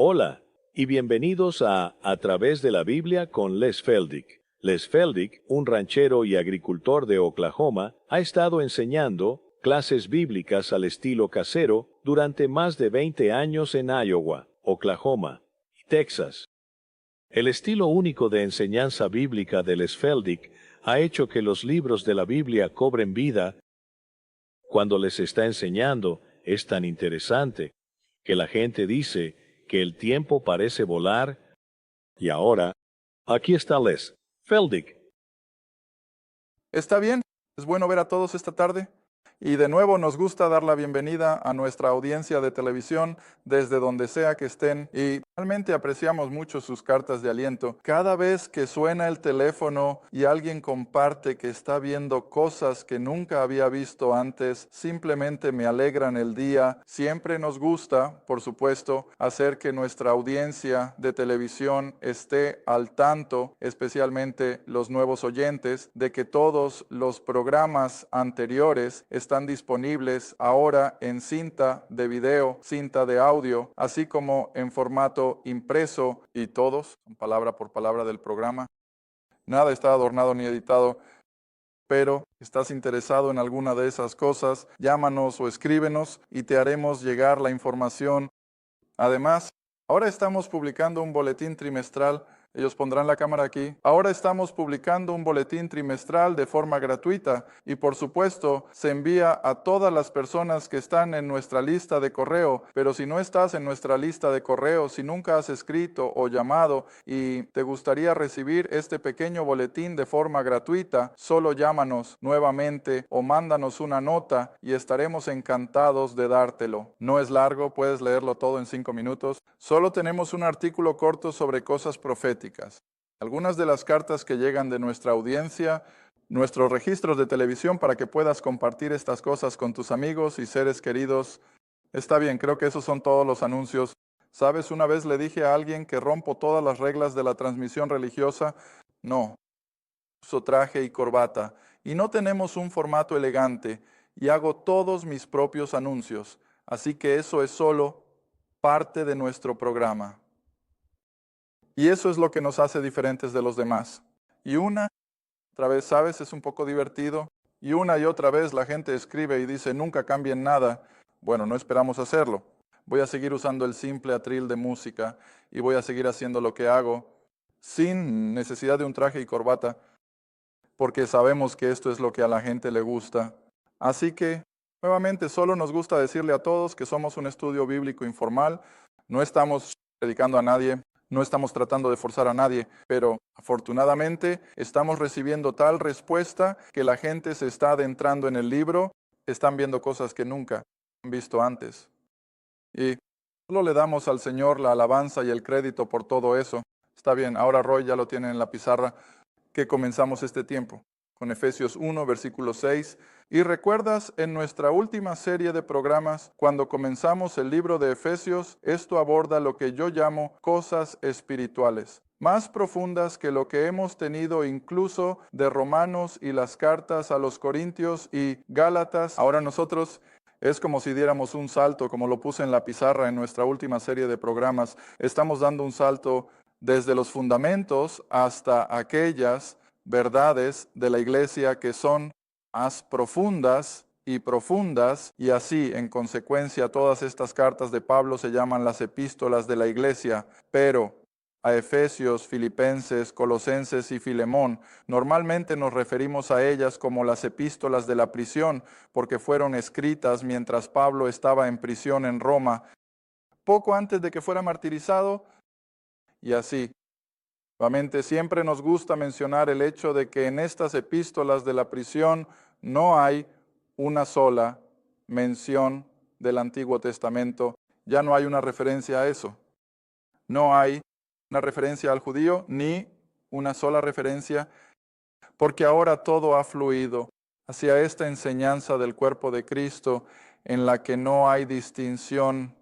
Hola y bienvenidos a través de la Biblia con Les Feldick. Les Feldick, un ranchero y agricultor de Oklahoma, ha estado enseñando clases bíblicas al estilo casero durante más de 20 años en Iowa, Oklahoma y Texas. El estilo único de enseñanza bíblica de Les Feldick ha hecho que los libros de la Biblia cobren vida. Cuando les está enseñando, es tan interesante que la gente dice que el tiempo parece volar. Y ahora, aquí está Les Feldick. Está bien, es bueno ver a todos esta tarde. Y de nuevo nos gusta dar la bienvenida a nuestra audiencia de televisión desde donde sea que estén y realmente apreciamos mucho sus cartas de aliento. Cada vez que suena el teléfono y alguien comparte que está viendo cosas que nunca había visto antes, simplemente me alegran el día. Siempre nos gusta, por supuesto, hacer que nuestra audiencia de televisión esté al tanto, especialmente los nuevos oyentes, de que todos los programas anteriores están disponibles ahora en cinta de video, cinta de audio, así como en formato impreso, y todos, palabra por palabra del programa. Nada está adornado ni editado, pero estás interesado en alguna de esas cosas, llámanos o escríbenos y te haremos llegar la información. Además, ahora estamos publicando un boletín trimestral. Ellos pondrán la cámara aquí. Ahora estamos publicando un boletín trimestral de forma gratuita y por supuesto se envía a todas las personas que están en nuestra lista de correo. Pero si no estás en nuestra lista de correo, si nunca has escrito o llamado y te gustaría recibir este pequeño boletín de forma gratuita, solo llámanos nuevamente o mándanos una nota y estaremos encantados de dártelo. No es largo, puedes leerlo todo en 5 minutos. Solo tenemos un artículo corto sobre cosas proféticas. Algunas de las cartas que llegan de nuestra audiencia, nuestros registros de televisión para que puedas compartir estas cosas con tus amigos y seres queridos. Está bien, creo que esos son todos los anuncios. ¿Sabes? Una vez le dije a alguien que rompo todas las reglas de la transmisión religiosa. No, uso traje y corbata. Y no tenemos un formato elegante. Y hago todos mis propios anuncios. Así que eso es solo parte de nuestro programa. Y eso es lo que nos hace diferentes de los demás. Y otra vez, ¿sabes? Es un poco divertido. Y una y otra vez la gente escribe y dice, nunca cambien nada. Bueno, no esperamos hacerlo. Voy a seguir usando el simple atril de música y voy a seguir haciendo lo que hago sin necesidad de un traje y corbata, porque sabemos que esto es lo que a la gente le gusta. Así que, nuevamente, solo nos gusta decirle a todos que somos un estudio bíblico informal. No estamos predicando a nadie. No estamos tratando de forzar a nadie, pero afortunadamente estamos recibiendo tal respuesta que la gente se está adentrando en el libro, están viendo cosas que nunca han visto antes. Y solo le damos al Señor la alabanza y el crédito por todo eso. Está bien, ahora Roy ya lo tiene en la pizarra, que comenzamos este tiempo con Efesios 1, versículo 6. Y recuerdas en nuestra última serie de programas, cuando comenzamos el libro de Efesios, esto aborda lo que yo llamo cosas espirituales, más profundas que lo que hemos tenido incluso de Romanos y las cartas a los Corintios y Gálatas. Ahora nosotros es como si diéramos un salto, como lo puse en la pizarra en nuestra última serie de programas. Estamos dando un salto desde los fundamentos hasta aquellas verdades de la iglesia que son más profundas, y así, en consecuencia, todas estas cartas de Pablo se llaman las epístolas de la iglesia, pero a Efesios, Filipenses, Colosenses y Filemón, normalmente nos referimos a ellas como las epístolas de la prisión, porque fueron escritas mientras Pablo estaba en prisión en Roma, poco antes de que fuera martirizado, y así. Nuevamente, siempre nos gusta mencionar el hecho de que en estas epístolas de la prisión no hay una sola mención del Antiguo Testamento. Ya no hay una referencia a eso. No hay una referencia al judío ni una sola referencia, porque ahora todo ha fluido hacia esta enseñanza del cuerpo de Cristo en la que no hay distinción.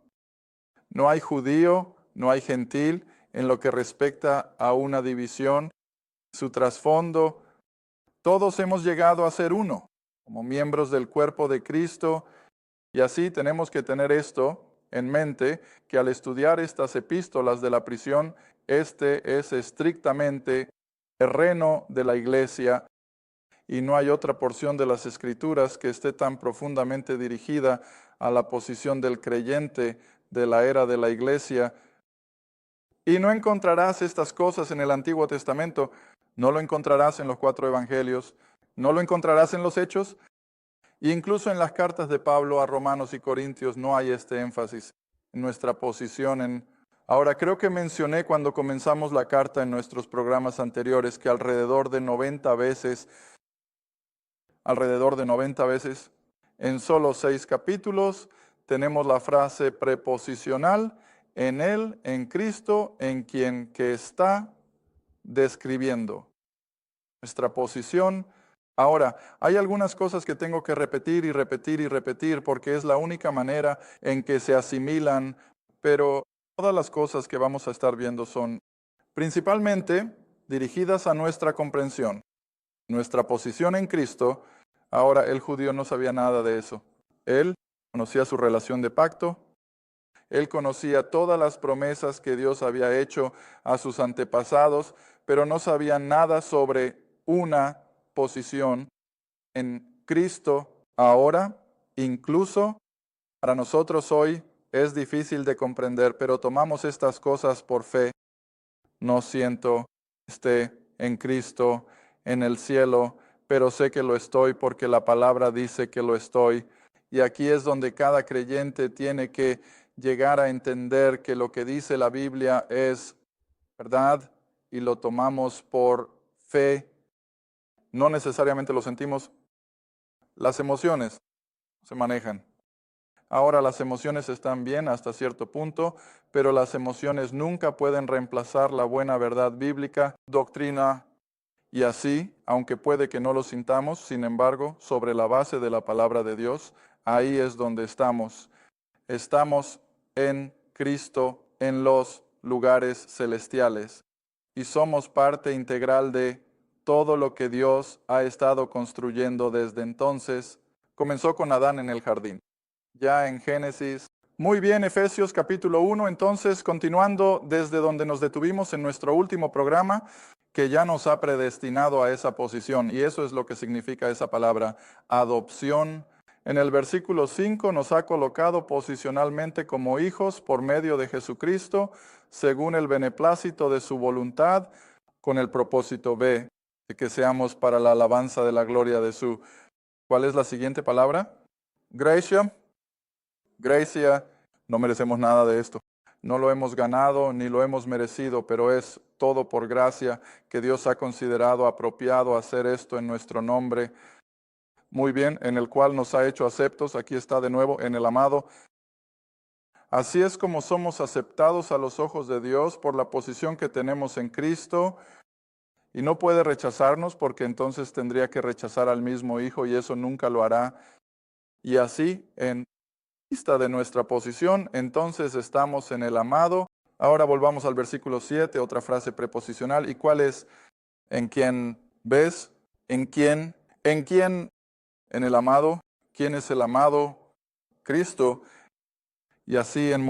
No hay judío, no hay gentil, en lo que respecta a una división, su trasfondo. Todos hemos llegado a ser uno, como miembros del cuerpo de Cristo, y así tenemos que tener esto en mente que al estudiar estas epístolas de la prisión, este es estrictamente terreno de la iglesia y no hay otra porción de las Escrituras que esté tan profundamente dirigida a la posición del creyente de la era de la iglesia. Y no encontrarás estas cosas en el Antiguo Testamento, no lo encontrarás en los 4 evangelios, no lo encontrarás en los Hechos, e incluso en las cartas de Pablo a Romanos y Corintios no hay este énfasis en nuestra posición en... Ahora, creo que mencioné cuando comenzamos la carta en nuestros programas anteriores que alrededor de 90 veces, en solo 6 capítulos, tenemos la frase preposicional, en Él, en Cristo, en quien que está describiendo nuestra posición. Ahora, hay algunas cosas que tengo que repetir y repetir y repetir porque es la única manera en que se asimilan, pero todas las cosas que vamos a estar viendo son principalmente dirigidas a nuestra comprensión, nuestra posición en Cristo. Ahora, el judío no sabía nada de eso. Él conocía su relación de pacto, él conocía todas las promesas que Dios había hecho a sus antepasados, pero no sabía nada sobre una posición en Cristo. Ahora, incluso para nosotros hoy, es difícil de comprender, pero tomamos estas cosas por fe. No siento que esté en Cristo, en el cielo, pero sé que lo estoy porque la palabra dice que lo estoy. Y aquí es donde cada creyente tiene que llegar a entender que lo que dice la Biblia es verdad y lo tomamos por fe. No necesariamente lo sentimos. Las emociones se manejan. Ahora las emociones están bien hasta cierto punto, pero las emociones nunca pueden reemplazar la buena verdad bíblica, doctrina, y así, aunque puede que no lo sintamos, sin embargo, sobre la base de la palabra de Dios, ahí es donde estamos. Estamos en Cristo, en los lugares celestiales, y somos parte integral de todo lo que Dios ha estado construyendo desde entonces. Comenzó con Adán en el jardín. Ya en Génesis. Muy bien, Efesios capítulo 1, entonces continuando desde donde nos detuvimos en nuestro último programa, que ya nos ha predestinado a esa posición, y eso es lo que significa esa palabra, adopción. En el versículo 5 nos ha colocado posicionalmente como hijos por medio de Jesucristo, según el beneplácito de su voluntad, con el propósito B, de que seamos para la alabanza de la gloria de su... ¿Cuál es la siguiente palabra? Gracia. Gracia, no merecemos nada de esto. No lo hemos ganado ni lo hemos merecido, pero es todo por gracia que Dios ha considerado apropiado hacer esto en nuestro nombre. Muy bien, en el cual nos ha hecho aceptos. Aquí está de nuevo, en el amado. Así es como somos aceptados a los ojos de Dios por la posición que tenemos en Cristo. Y no puede rechazarnos porque entonces tendría que rechazar al mismo Hijo y eso nunca lo hará. Y así, en vista de nuestra posición, entonces estamos en el amado. Ahora volvamos al versículo 7, otra frase preposicional. ¿Y cuál es? ¿En quién ves? ¿En quién? ¿En quién? En el amado. ¿Quién es el amado? Cristo. Y así en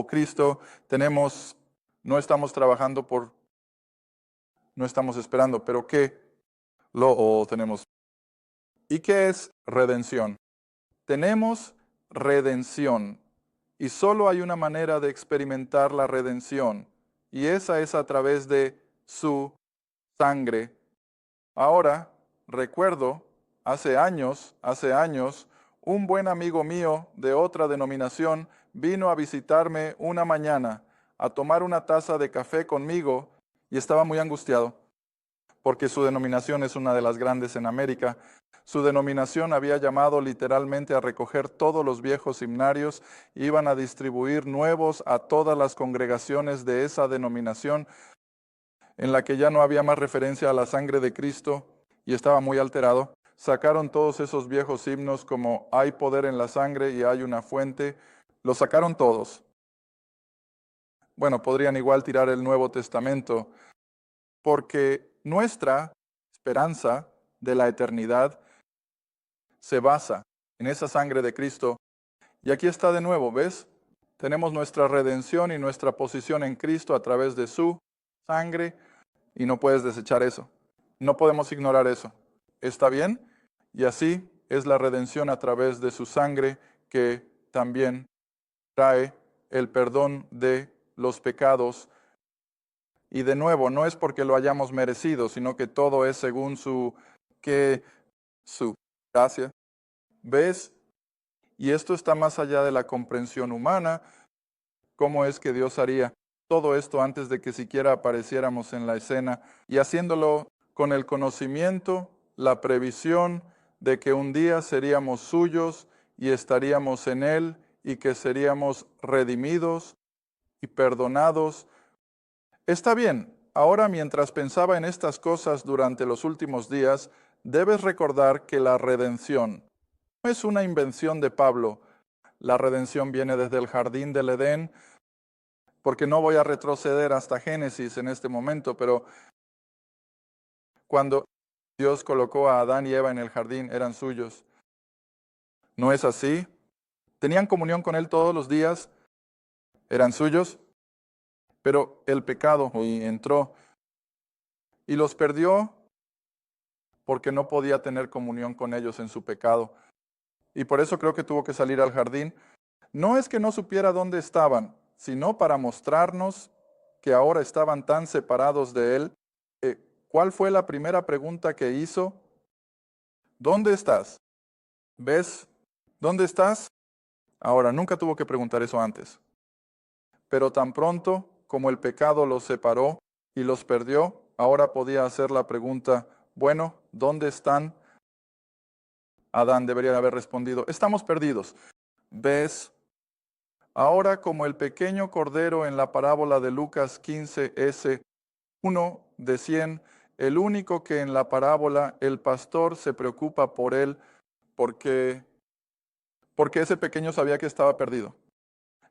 Cristo tenemos, no estamos trabajando por, no estamos esperando, pero ¿qué? Lo tenemos. ¿Y qué es redención? Tenemos redención. Y solo hay una manera de experimentar la redención, y esa es a través de su sangre. Ahora, recuerdo, hace años, un buen amigo mío de otra denominación vino a visitarme una mañana a tomar una taza de café conmigo y estaba muy angustiado, porque su denominación es una de las grandes en América. Su denominación había llamado literalmente a recoger todos los viejos himnarios, iban a distribuir nuevos a todas las congregaciones de esa denominación, en la que ya no había más referencia a la sangre de Cristo, y estaba muy alterado. Sacaron todos esos viejos himnos como hay poder en la sangre y hay una fuente, los sacaron todos. Bueno, podrían igual tirar el Nuevo Testamento, porque nuestra esperanza de la eternidad se basa en esa sangre de Cristo. Y aquí está de nuevo, ¿ves? Tenemos nuestra redención y nuestra posición en Cristo a través de su sangre y no puedes desechar eso. No podemos ignorar eso. ¿Está bien? Y así es la redención a través de su sangre que también trae el perdón de los pecados. Y de nuevo, no es porque lo hayamos merecido, sino que todo es según su gracia. ¿Ves? Y esto está más allá de la comprensión humana. ¿Cómo es que Dios haría todo esto antes de que siquiera apareciéramos en la escena? Y haciéndolo con el conocimiento, la previsión de que un día seríamos suyos y estaríamos en Él y que seríamos redimidos y perdonados. Está bien, ahora mientras pensaba en estas cosas durante los últimos días, debes recordar que la redención no es una invención de Pablo. La redención viene desde el jardín del Edén, porque no voy a retroceder hasta Génesis en este momento, pero cuando Dios colocó a Adán y Eva en el jardín, eran suyos. ¿No es así? Tenían comunión con Él todos los días, eran suyos, pero el pecado entró y los perdió porque no podía tener comunión con ellos en su pecado. Y por eso creo que tuvo que salir al jardín. No es que no supiera dónde estaban, sino para mostrarnos que ahora estaban tan separados de Él. ¿Cuál fue la primera pregunta que hizo? ¿Dónde estás? ¿Ves? ¿Dónde estás? Ahora, nunca tuvo que preguntar eso antes. Pero tan pronto como el pecado los separó y los perdió, ahora podía hacer la pregunta, bueno, ¿dónde están? Adán debería haber respondido, estamos perdidos. ¿Ves? Ahora como el pequeño cordero en la parábola de Lucas 15, ese 1 de 100, el único que en la parábola el pastor se preocupa por él porque ese pequeño sabía que estaba perdido.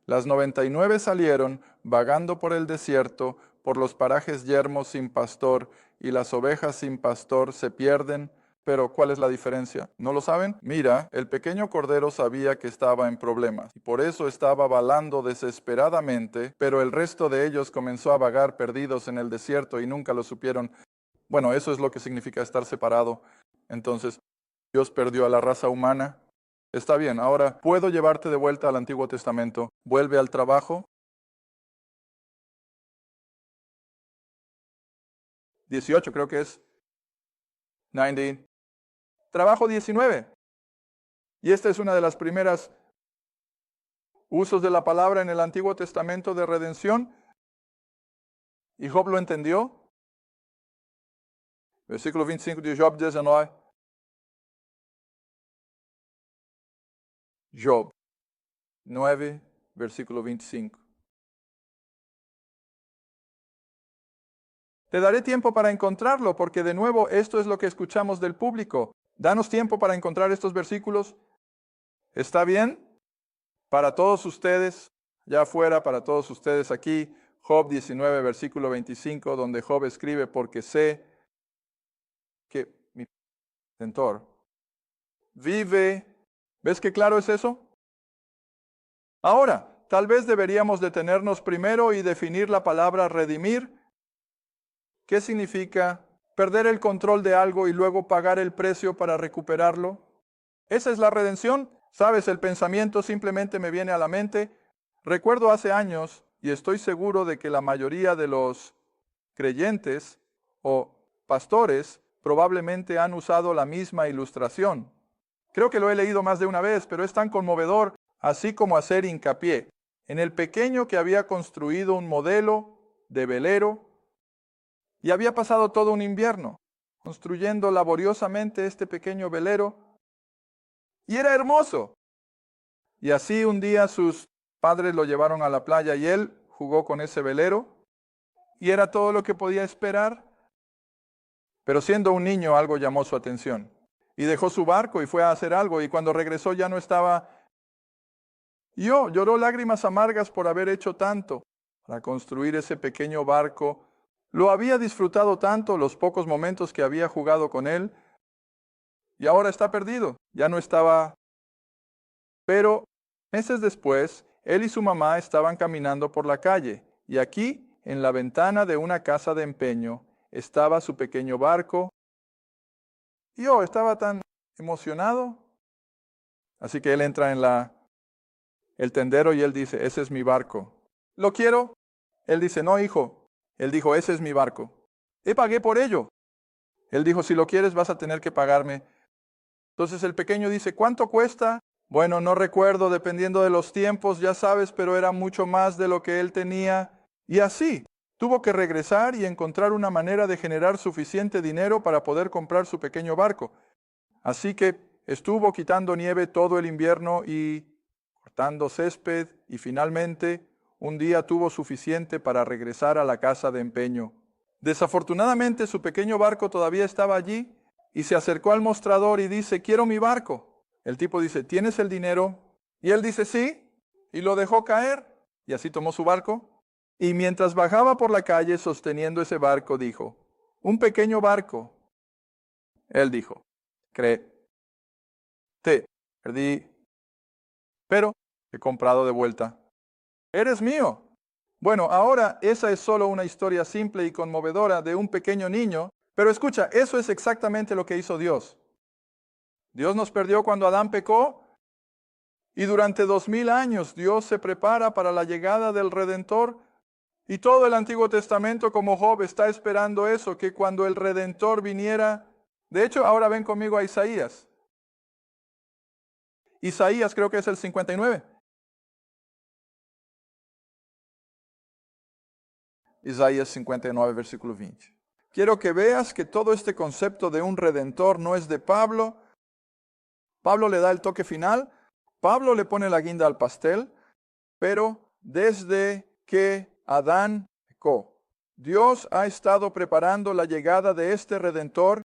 Las 99 salieron vagando por el desierto, por los parajes yermos sin pastor, y las ovejas sin pastor se pierden. Pero, ¿cuál es la diferencia? ¿No lo saben? Mira, el pequeño cordero sabía que estaba en problemas, y por eso estaba balando desesperadamente, pero el resto de ellos comenzó a vagar perdidos en el desierto y nunca lo supieron. Bueno, eso es lo que significa estar separado. Entonces, Dios perdió a la raza humana. Está bien, ahora puedo llevarte de vuelta al Antiguo Testamento. Vuelve al trabajo. 18 creo que es. 19. Trabajo 19. Y esta es una de las primeras usos de la palabra en el Antiguo Testamento de redención. Y Job lo entendió. Versículo 25 de Job 19. Job 9, versículo 25. Te daré tiempo para encontrarlo, porque de nuevo esto es lo que escuchamos del público. Danos tiempo para encontrar estos versículos. ¿Está bien? Para todos ustedes, ya afuera, para todos ustedes aquí, Job 19, versículo 25, donde Job escribe, porque sé que mi Redentor vive. ¿Ves qué claro es eso? Ahora, tal vez deberíamos detenernos primero y definir la palabra redimir. ¿Qué significa perder el control de algo y luego pagar el precio para recuperarlo? ¿Esa es la redención? ¿Sabes? El pensamiento simplemente me viene a la mente. Recuerdo hace años, y estoy seguro de que la mayoría de los creyentes o pastores probablemente han usado la misma ilustración. Creo que lo he leído más de una vez, pero es tan conmovedor, así como hacer hincapié en el pequeño que había construido un modelo de velero y había pasado todo un invierno construyendo laboriosamente este pequeño velero, y era hermoso. Y así un día sus padres lo llevaron a la playa y él jugó con ese velero, y era todo lo que podía esperar. Pero siendo un niño algo llamó su atención, y dejó su barco y fue a hacer algo, y cuando regresó ya no estaba. Lloró lágrimas amargas por haber hecho tanto para construir ese pequeño barco. Lo había disfrutado tanto los pocos momentos que había jugado con él, y ahora está perdido. Ya no estaba. Pero meses después, él y su mamá estaban caminando por la calle, y aquí, en la ventana de una casa de empeño, estaba su pequeño barco. Y yo estaba tan emocionado. Así que él entra en el tendero y él dice, ese es mi barco. ¿Lo quiero? Él dice, no, hijo. Él dijo, ese es mi barco. Pagué por ello. Él dijo, si lo quieres vas a tener que pagarme. Entonces el pequeño dice, ¿cuánto cuesta? Bueno, no recuerdo, dependiendo de los tiempos, ya sabes, pero era mucho más de lo que él tenía. Y así, tuvo que regresar y encontrar una manera de generar suficiente dinero para poder comprar su pequeño barco. Así que estuvo quitando nieve todo el invierno y cortando césped, y finalmente un día tuvo suficiente para regresar a la casa de empeño. Desafortunadamente su pequeño barco todavía estaba allí y se acercó al mostrador y dice, quiero mi barco. El tipo dice, ¿tienes el dinero? Y él dice, sí, y lo dejó caer, y así tomó su barco. Y mientras bajaba por la calle sosteniendo ese barco, dijo, un pequeño barco. Él dijo, te perdí, pero he comprado de vuelta. Eres mío. Bueno, ahora esa es solo una historia simple y conmovedora de un pequeño niño, pero escucha, eso es exactamente lo que hizo Dios. Dios nos perdió cuando Adán pecó, y durante 2000 años Dios se prepara para la llegada del Redentor, y todo el Antiguo Testamento, como Job, está esperando eso, que cuando el Redentor viniera. De hecho, ahora ven conmigo a Isaías. Isaías creo que es el 59. Isaías 59, versículo 20. Quiero que veas que todo este concepto de un redentor no es de Pablo. Pablo le da el toque final. Pablo le pone la guinda al pastel. Pero desde que Adán pecó, Dios ha estado preparando la llegada de este redentor.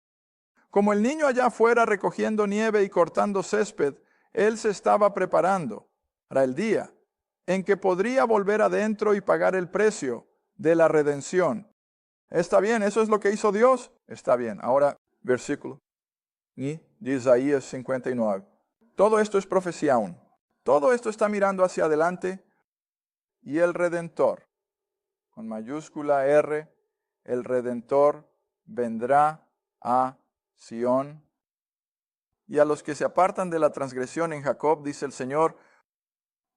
Como el niño allá afuera recogiendo nieve y cortando césped, él se estaba preparando para el día en que podría volver adentro y pagar el precio de la redención. ¿Está bien? ¿Eso es lo que hizo Dios? Está bien. Ahora, versículo de Isaías 59. Todo esto es profecía aún. Todo esto está mirando hacia adelante, y el Redentor, con mayúscula R, el Redentor vendrá a Sión. Y a los que se apartan de la transgresión en Jacob, dice el Señor.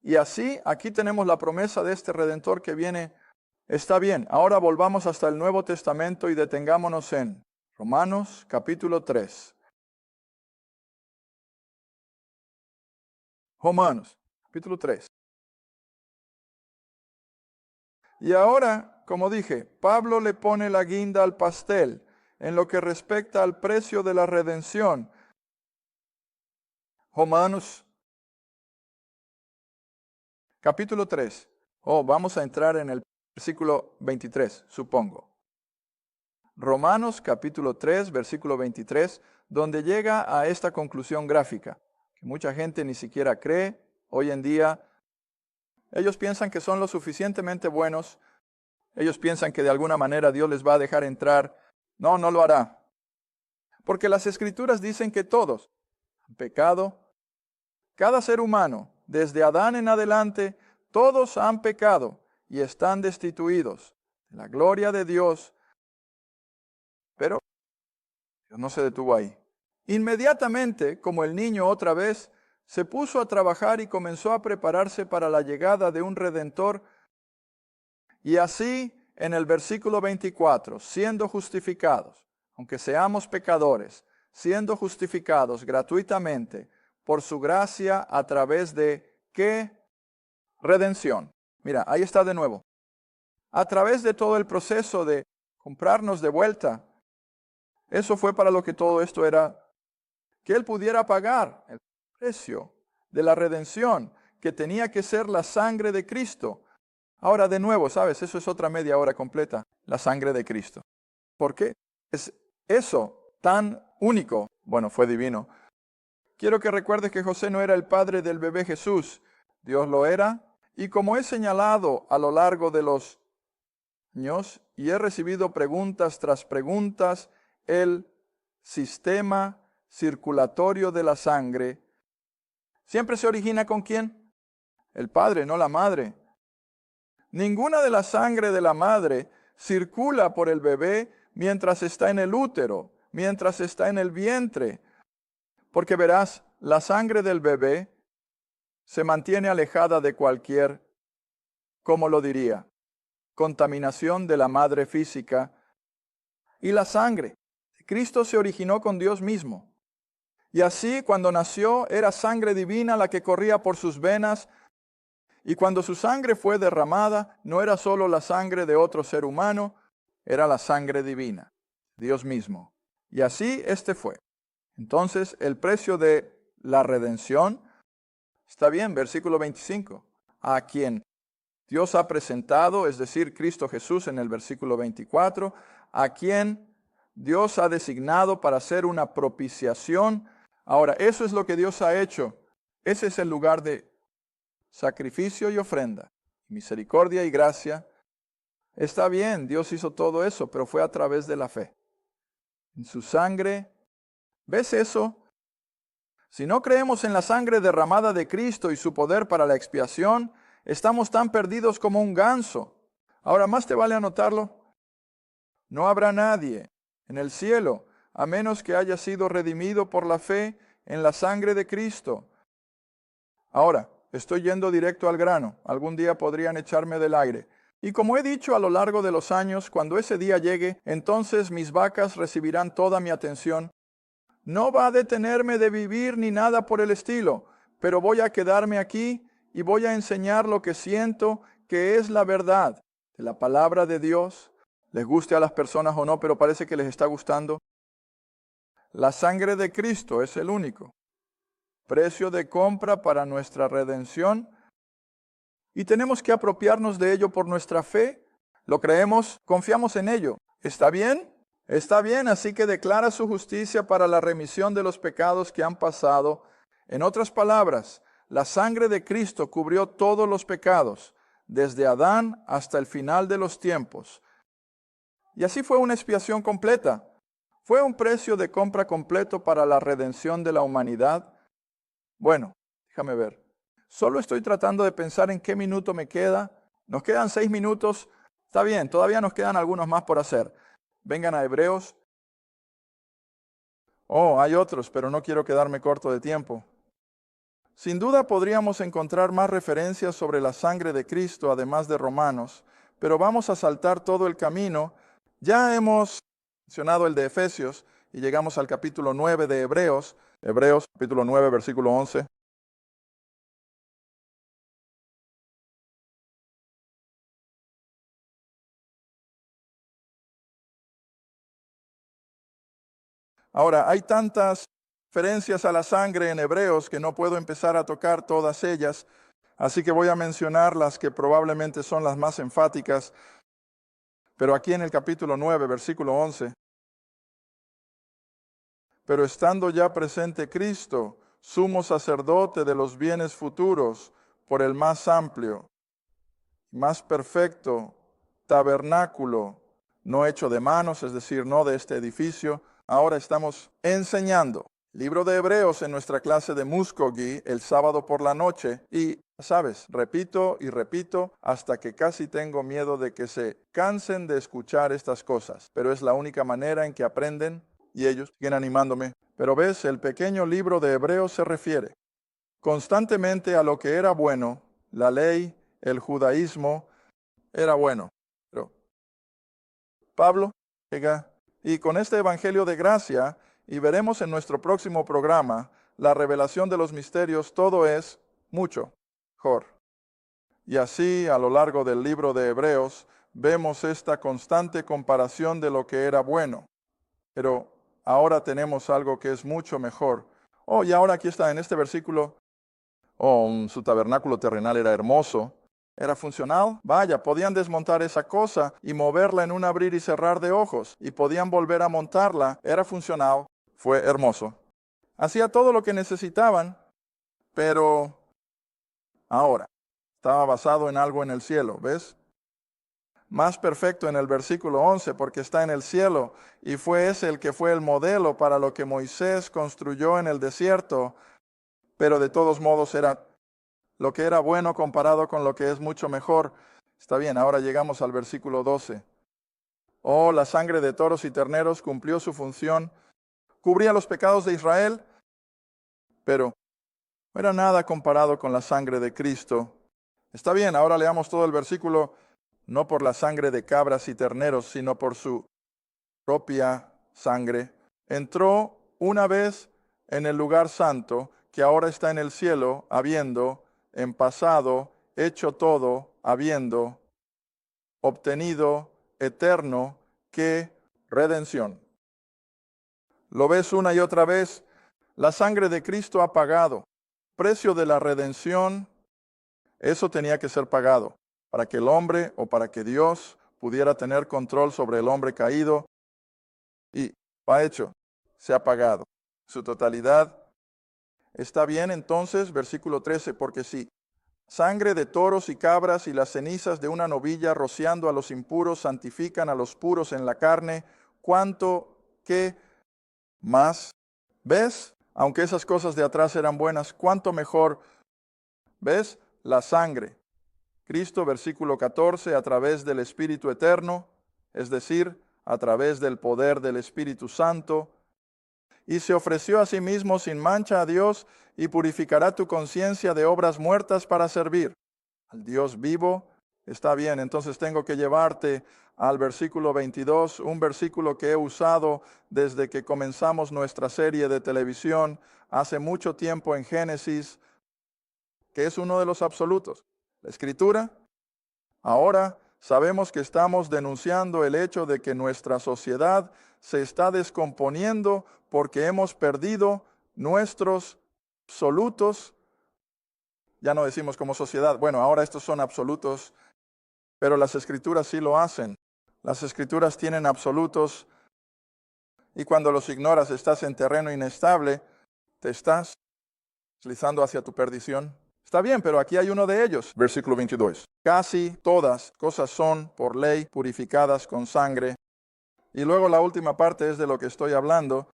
Y así, aquí tenemos la promesa de este Redentor que viene. Está bien, ahora volvamos hasta el Nuevo Testamento y detengámonos en Romanos capítulo 3. Romanos capítulo 3. Y ahora, como dije, Pablo le pone la guinda al pastel en lo que respecta al precio de la redención. Romanos capítulo 3. Vamos a entrar en el versículo 23, supongo. Romanos capítulo 3, versículo 23, donde llega a esta conclusión gráfica, que mucha gente ni siquiera cree hoy en día. Ellos piensan que son lo suficientemente buenos. Ellos piensan que de alguna manera Dios les va a dejar entrar. No, no lo hará. Porque las Escrituras dicen que todos han pecado. Cada ser humano, desde Adán en adelante, todos han pecado y están destituidos de la gloria de Dios. Pero Dios no se detuvo ahí. Inmediatamente, como el niño otra vez, se puso a trabajar y comenzó a prepararse para la llegada de un Redentor. Y así, en el versículo 24, siendo justificados, aunque seamos pecadores, siendo justificados gratuitamente por su gracia a través de ¿qué? Redención. Mira, ahí está de nuevo. A través de todo el proceso de comprarnos de vuelta, eso fue para lo que todo esto era, que Él pudiera pagar el precio de la redención, que tenía que ser la sangre de Cristo. Ahora de nuevo, ¿sabes? Eso es otra media hora completa, la sangre de Cristo. ¿Por qué es eso tan único? Bueno, fue divino. Quiero que recuerdes que José no era el padre del bebé Jesús, Dios lo era. Y como he señalado a lo largo de los años, y he recibido preguntas tras preguntas, el sistema circulatorio de la sangre siempre se origina ¿con quién? el padre, no la madre. Ninguna de la sangre de la madre circula por el bebé mientras está en el útero, mientras está en el vientre. Porque verás, la sangre del bebé se mantiene alejada de cualquier, ¿cómo lo diría?, contaminación de la madre física. Y la sangre, Cristo se originó con Dios mismo. Y así, cuando nació, era sangre divina la que corría por sus venas. Y cuando su sangre fue derramada, no era solo la sangre de otro ser humano, era la sangre divina, Dios mismo. Y así fue. Entonces, el precio de la redención, está bien, versículo 25, a quien Dios ha presentado, es decir, Cristo Jesús en el versículo 24, a quien Dios ha designado para hacer una propiciación. Ahora, eso es lo que Dios ha hecho. Ese es el lugar de sacrificio y ofrenda, misericordia y gracia. Está bien, Dios hizo todo eso, pero fue a través de la fe. En su sangre, ¿ves eso? Si no creemos en la sangre derramada de Cristo y su poder para la expiación, estamos tan perdidos como un ganso. Ahora, más te vale anotarlo. No habrá nadie en el cielo, a menos que haya sido redimido por la fe en la sangre de Cristo. Ahora, estoy yendo directo al grano. Algún día podrían echarme del aire. Y como he dicho a lo largo de los años, cuando ese día llegue, entonces mis vacas recibirán toda mi atención. No va a detenerme de vivir ni nada por el estilo, pero voy a quedarme aquí y voy a enseñar lo que siento que es la verdad de la palabra de Dios. Les guste a las personas o no, pero parece que les está gustando. La sangre de Cristo es el único precio de compra para nuestra redención. Y tenemos que apropiarnos de ello por nuestra fe. Lo creemos, confiamos en ello. ¿Está bien? Está bien, así que declara su justicia para la remisión de los pecados que han pasado. En otras palabras, la sangre de Cristo cubrió todos los pecados, desde Adán hasta el final de los tiempos. Y así fue una expiación completa. Fue un precio de compra completo para la redención de la humanidad. Bueno, déjame ver. Solo estoy tratando de pensar en qué minuto me queda. Nos quedan 6 minutos. Está bien, todavía nos quedan algunos más por hacer. Vengan a Hebreos. Oh, hay otros, pero no quiero quedarme corto de tiempo. Sin duda podríamos encontrar más referencias sobre la sangre de Cristo, además de Romanos, pero vamos a saltar todo el camino. Ya hemos mencionado el de Efesios y llegamos al capítulo 9 de Hebreos. Hebreos, capítulo 9, versículo 11. Ahora, hay tantas referencias a la sangre en Hebreos que no puedo empezar a tocar todas ellas, así que voy a mencionar las que probablemente son las más enfáticas. Pero aquí en el capítulo 9, versículo 11, pero estando ya presente Cristo, sumo sacerdote de los bienes futuros, por el más amplio, más perfecto tabernáculo, no hecho de manos, es decir, no de este edificio. Ahora estamos enseñando libro de Hebreos en nuestra clase de Muskogee el sábado por la noche y, sabes, repito y repito hasta que casi tengo miedo de que se cansen de escuchar estas cosas, pero es la única manera en que aprenden y ellos siguen animándome. Pero ves, el pequeño libro de Hebreos se refiere constantemente a lo que era bueno, la ley, el judaísmo, era bueno. Pero Pablo llega y con este evangelio de gracia, y veremos en nuestro próximo programa, la revelación de los misterios, todo es mucho mejor. Y así, a lo largo del libro de Hebreos, vemos esta constante comparación de lo que era bueno. Pero ahora tenemos algo que es mucho mejor. Oh, y ahora aquí está en este versículo. Oh, su tabernáculo terrenal era hermoso. ¿Era funcional? Vaya, podían desmontar esa cosa y moverla en un abrir y cerrar de ojos, y podían volver a montarla. Era funcional, fue hermoso. Hacía todo lo que necesitaban, pero ahora estaba basado en algo en el cielo, ¿ves? Más perfecto en el versículo 11, porque está en el cielo, y fue ese el que fue el modelo para lo que Moisés construyó en el desierto, pero de todos modos era lo que era bueno comparado con lo que es mucho mejor. Está bien, ahora llegamos al versículo 12. Oh, la sangre de toros y terneros cumplió su función, cubría los pecados de Israel, pero no era nada comparado con la sangre de Cristo. Está bien, ahora leamos todo el versículo, no por la sangre de cabras y terneros, sino por su propia sangre. Entró una vez en el lugar santo, que ahora está en el cielo, habiendo, en pasado, hecho todo, habiendo obtenido eterno que redención. ¿Lo ves una y otra vez? La sangre de Cristo ha pagado. Precio de la redención, eso tenía que ser pagado para que el hombre o para que Dios pudiera tener control sobre el hombre caído. Y ha hecho, se ha pagado. Su totalidad. Está bien entonces, versículo 13, porque si sangre de toros y cabras y las cenizas de una novilla rociando a los impuros santifican a los puros en la carne, ¿cuánto que más? ¿Ves? Aunque esas cosas de atrás eran buenas, ¿cuánto mejor? ¿Ves? La sangre. Cristo, versículo 14, a través del Espíritu Eterno, es decir, a través del poder del Espíritu Santo, y se ofreció a sí mismo sin mancha a Dios y purificará tu conciencia de obras muertas para servir al Dios vivo. Está bien, entonces tengo que llevarte al versículo 22, un versículo que he usado desde que comenzamos nuestra serie de televisión hace mucho tiempo en Génesis, que es uno de los absolutos. La Escritura, ahora sabemos que estamos denunciando el hecho de que nuestra sociedad se está descomponiendo porque hemos perdido nuestros absolutos. Ya no decimos como sociedad, bueno, ahora estos son absolutos, pero las Escrituras sí lo hacen. Las Escrituras tienen absolutos y cuando los ignoras estás en terreno inestable, te estás deslizando hacia tu perdición. Está bien, pero aquí hay uno de ellos. Versículo 22. Casi todas cosas son por ley purificadas con sangre. Y luego la última parte es de lo que estoy hablando.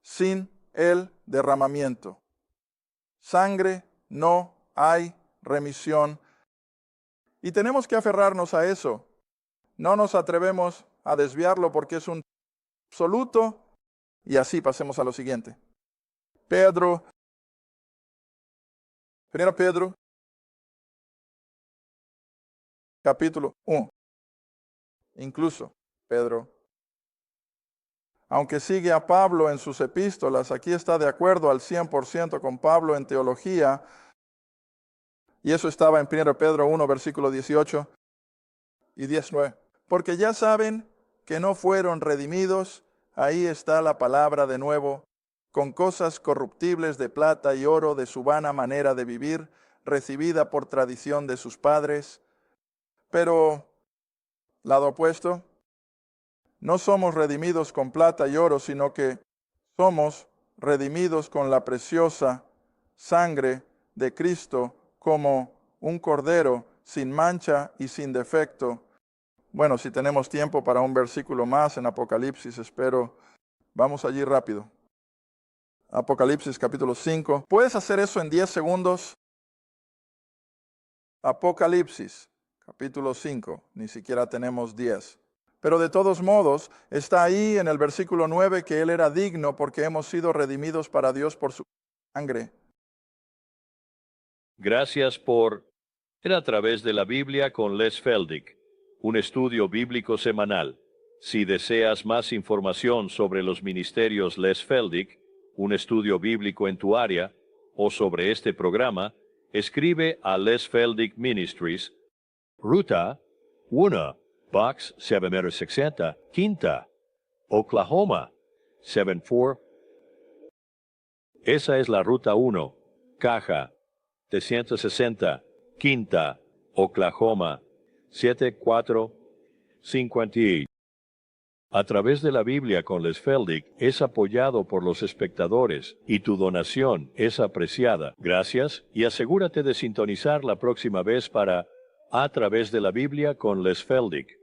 Sin el derramamiento. Sangre no hay remisión. Y tenemos que aferrarnos a eso. No nos atrevemos a desviarlo porque es un absoluto. Y así pasemos a lo siguiente. Pedro, 1 Pedro, capítulo 1. Incluso Pedro, aunque sigue a Pablo en sus epístolas, aquí está de acuerdo al 100% con Pablo en teología. Y eso estaba en 1 Pedro 1, versículo 18 y 19. Porque ya saben que no fueron redimidos, ahí está la palabra de nuevo, con cosas corruptibles de plata y oro de su vana manera de vivir, recibida por tradición de sus padres. Pero, lado opuesto, no somos redimidos con plata y oro, sino que somos redimidos con la preciosa sangre de Cristo como un cordero sin mancha y sin defecto. Bueno, si tenemos tiempo para un versículo más en Apocalipsis, espero. Vamos allí rápido. Apocalipsis capítulo 5. ¿Puedes hacer eso en 10 segundos? Apocalipsis capítulo 5. Ni siquiera tenemos 10. Pero de todos modos, está ahí en el versículo 9 que Él era digno porque hemos sido redimidos para Dios por su sangre. Gracias por ir a través de la Biblia con Les Feldick, un estudio bíblico semanal. Si deseas más información sobre los ministerios Les Feldick, un estudio bíblico en tu área, o sobre este programa, escribe a Les Feldick Ministries, Ruta 1, Box 760, Quinta, Oklahoma 74. Esa es la Ruta 1, Caja 360, Quinta, Oklahoma 7458. A través de la Biblia con Les Feldick es apoyado por los espectadores y tu donación es apreciada. Gracias y asegúrate de sintonizar la próxima vez para A través de la Biblia con Les Feldick.